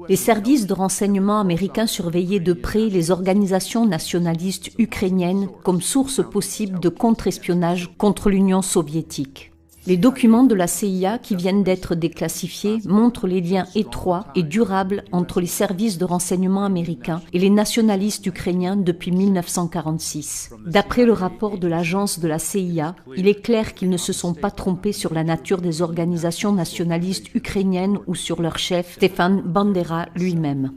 Les services de renseignement américains surveillaient de près les organisations nationalistes ukrainiennes comme source possible de contre-espionnage contre l'Union soviétique. Les documents de la CIA qui viennent d'être déclassifiés montrent les liens étroits et durables entre les services de renseignement américains et les nationalistes ukrainiens depuis 1946. D'après le rapport de l'agence de la CIA, il est clair qu'ils ne se sont pas trompés sur la nature des organisations nationalistes ukrainiennes ou sur leur chef, Stefan Bandera lui-même.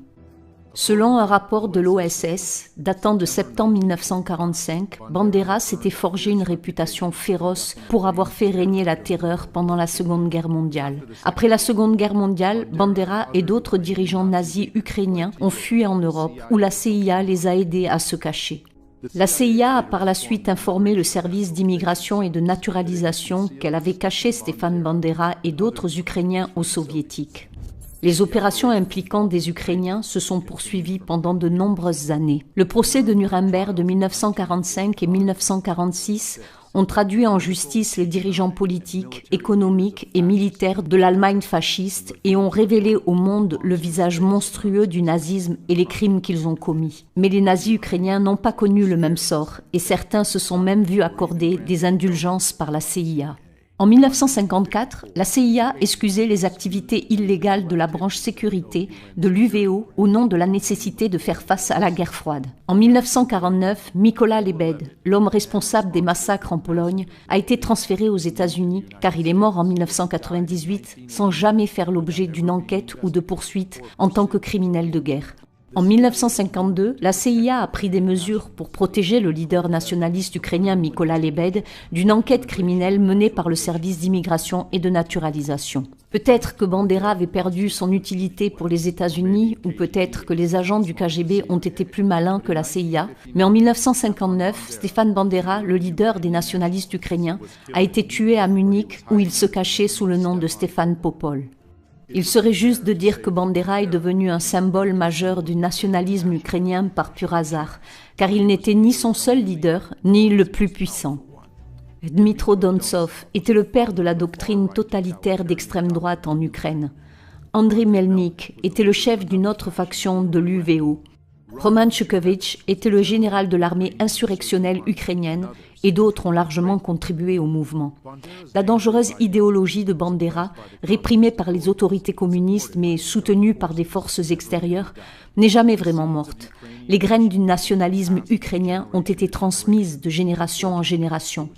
Selon un rapport de l'OSS datant de septembre 1945, Bandera s'était forgé une réputation féroce pour avoir fait régner la terreur pendant la Seconde Guerre mondiale. Après la Seconde Guerre mondiale, Bandera et d'autres dirigeants nazis ukrainiens ont fui en Europe, où la CIA les a aidés à se cacher. La CIA a par la suite informé le service d'immigration et de naturalisation qu'elle avait caché Stefan Bandera et d'autres Ukrainiens aux soviétiques. Les opérations impliquant des Ukrainiens se sont poursuivies pendant de nombreuses années. Le procès de Nuremberg de 1945 et 1946 ont traduit en justice les dirigeants politiques, économiques et militaires de l'Allemagne fasciste et ont révélé au monde le visage monstrueux du nazisme et les crimes qu'ils ont commis. Mais les nazis ukrainiens n'ont pas connu le même sort et certains se sont même vus accorder des indulgences par la CIA. En 1954, la CIA excusait les activités illégales de la branche sécurité de l'UVO au nom de la nécessité de faire face à la guerre froide. En 1949, Mykola Lebed, l'homme responsable des massacres en Pologne, a été transféré aux États-Unis car il est mort en 1998 sans jamais faire l'objet d'une enquête ou de poursuite en tant que criminel de guerre. En 1952, la CIA a pris des mesures pour protéger le leader nationaliste ukrainien Mykola Lebed d'une enquête criminelle menée par le service d'immigration et de naturalisation. Peut-être que Bandera avait perdu son utilité pour les États-Unis ou peut-être que les agents du KGB ont été plus malins que la CIA, mais en 1959, Stefan Bandera, le leader des nationalistes ukrainiens, a été tué à Munich où il se cachait sous le nom de Stefan Popol. Il serait juste de dire que Bandera est devenu un symbole majeur du nationalisme ukrainien par pur hasard, car il n'était ni son seul leader, ni le plus puissant. Dmytro Dontsov était le père de la doctrine totalitaire d'extrême droite en Ukraine. Andriy Melnik était le chef d'une autre faction de l'UVO. Roman Shukevich était le général de l'armée insurrectionnelle ukrainienne et d'autres ont largement contribué au mouvement. La dangereuse idéologie de Bandera, réprimée par les autorités communistes mais soutenue par des forces extérieures, n'est jamais vraiment morte. Les graines du nationalisme ukrainien ont été transmises de génération en génération.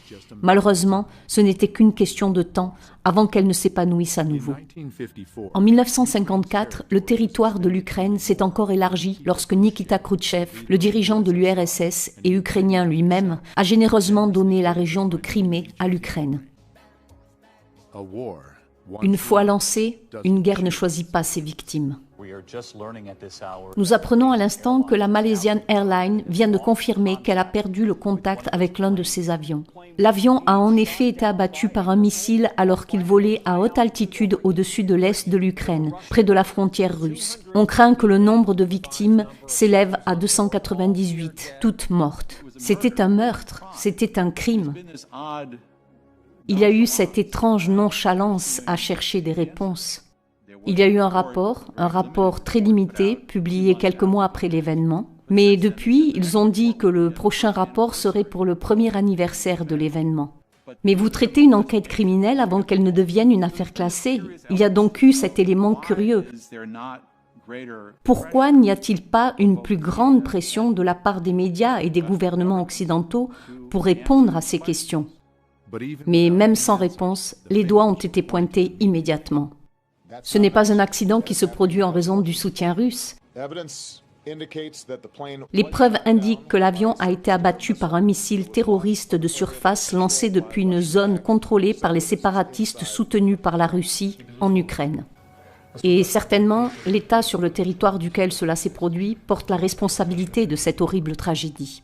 Malheureusement, ce n'était qu'une question de temps avant qu'elles ne s'épanouissent à nouveau. En 1954, le territoire de l'Ukraine s'est encore élargi lorsque Nikita Khrouchtchev, le dirigeant de l'URSS et ukrainien lui-même, a généreusement donné la région de Crimée à l'Ukraine. Une fois lancée, une guerre ne choisit pas ses victimes. Nous apprenons à l'instant que la Malaysian Airlines vient de confirmer qu'elle a perdu le contact avec l'un de ses avions. L'avion a en effet été abattu par un missile alors qu'il volait à haute altitude au-dessus de l'est de l'Ukraine, près de la frontière russe. On craint que le nombre de victimes s'élève à 298, toutes mortes. C'était un meurtre, c'était un crime. Il y a eu cette étrange nonchalance à chercher des réponses. Il y a eu un rapport très limité, publié quelques mois après l'événement. Mais depuis, ils ont dit que le prochain rapport serait pour le premier anniversaire de l'événement. Mais vous traitez une enquête criminelle avant qu'elle ne devienne une affaire classée. Il y a donc eu cet élément curieux. Pourquoi n'y a-t-il pas une plus grande pression de la part des médias et des gouvernements occidentaux pour répondre à ces questions ? Mais même sans réponse, les doigts ont été pointés immédiatement. Ce n'est pas un accident qui se produit en raison du soutien russe. Les preuves indiquent que l'avion a été abattu par un missile terroriste de surface lancé depuis une zone contrôlée par les séparatistes soutenus par la Russie en Ukraine. Et certainement, l'État sur le territoire duquel cela s'est produit porte la responsabilité de cette horrible tragédie.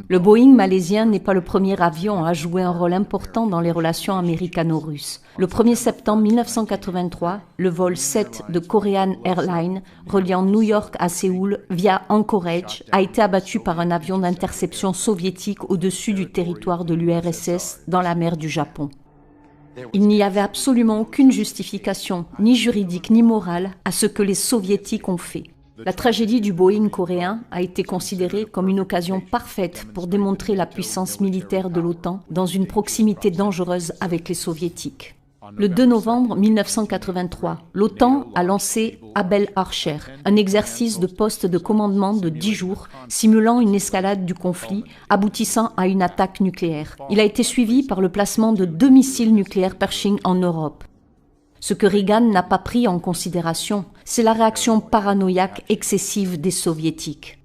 Le Boeing malaisien n'est pas le premier avion à jouer un rôle important dans les relations américano-russes. Le 1er septembre 1983, le vol 7 de Korean Airlines, reliant New York à Séoul via Anchorage, a été abattu par un avion d'interception soviétique au-dessus du territoire de l'URSS dans la mer du Japon. Il n'y avait absolument aucune justification, ni juridique ni morale, à ce que les Soviétiques ont fait. La tragédie du Boeing coréen a été considérée comme une occasion parfaite pour démontrer la puissance militaire de l'OTAN dans une proximité dangereuse avec les Soviétiques. Le 2 novembre 1983, l'OTAN a lancé Abel Archer, un exercice de poste de commandement de 10 jours, simulant une escalade du conflit, aboutissant à une attaque nucléaire. Il a été suivi par le placement de 2 missiles nucléaires Pershing en Europe. Ce que Reagan n'a pas pris en considération, c'est la réaction paranoïaque excessive des Soviétiques.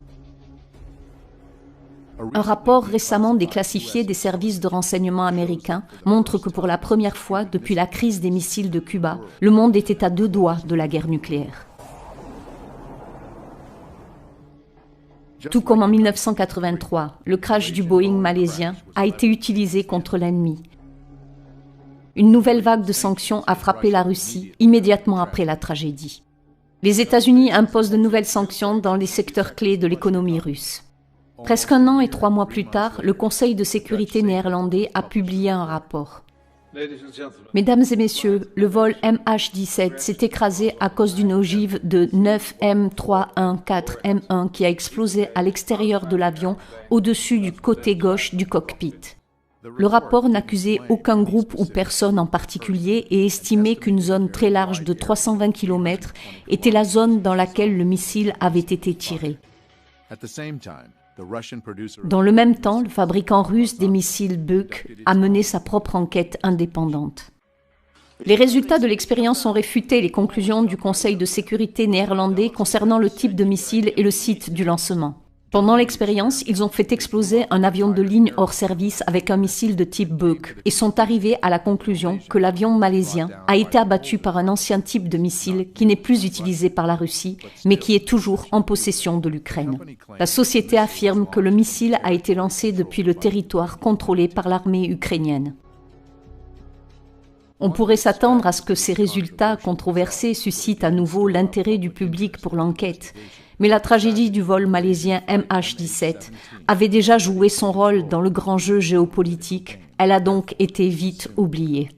Un rapport récemment déclassifié des services de renseignement américains montre que pour la première fois depuis la crise des missiles de Cuba, le monde était à 2 doigts de la guerre nucléaire. Tout comme en 1983, le crash du Boeing malaisien a été utilisé contre l'ennemi. Une nouvelle vague de sanctions a frappé la Russie immédiatement après la tragédie. Les États-Unis imposent de nouvelles sanctions dans les secteurs clés de l'économie russe. Presque 1 an et 3 mois plus tard, le Conseil de sécurité néerlandais a publié un rapport. Mesdames et messieurs, le vol MH17 s'est écrasé à cause d'une ogive de 9M314M1 qui a explosé à l'extérieur de l'avion au-dessus du côté gauche du cockpit. Le rapport n'accusait aucun groupe ou personne en particulier et estimait qu'une zone très large de 320 km était la zone dans laquelle le missile avait été tiré. Dans le même temps, le fabricant russe des missiles Buk a mené sa propre enquête indépendante. Les résultats de l'expérience ont réfuté les conclusions du Conseil de sécurité néerlandais concernant le type de missile et le site du lancement. Pendant l'expérience, ils ont fait exploser un avion de ligne hors service avec un missile de type Buk et sont arrivés à la conclusion que l'avion malaisien a été abattu par un ancien type de missile qui n'est plus utilisé par la Russie, mais qui est toujours en possession de l'Ukraine. La société affirme que le missile a été lancé depuis le territoire contrôlé par l'armée ukrainienne. On pourrait s'attendre à ce que ces résultats controversés suscitent à nouveau l'intérêt du public pour l'enquête. Mais la tragédie du vol malaisien MH17 avait déjà joué son rôle dans le grand jeu géopolitique. Elle a donc été vite oubliée.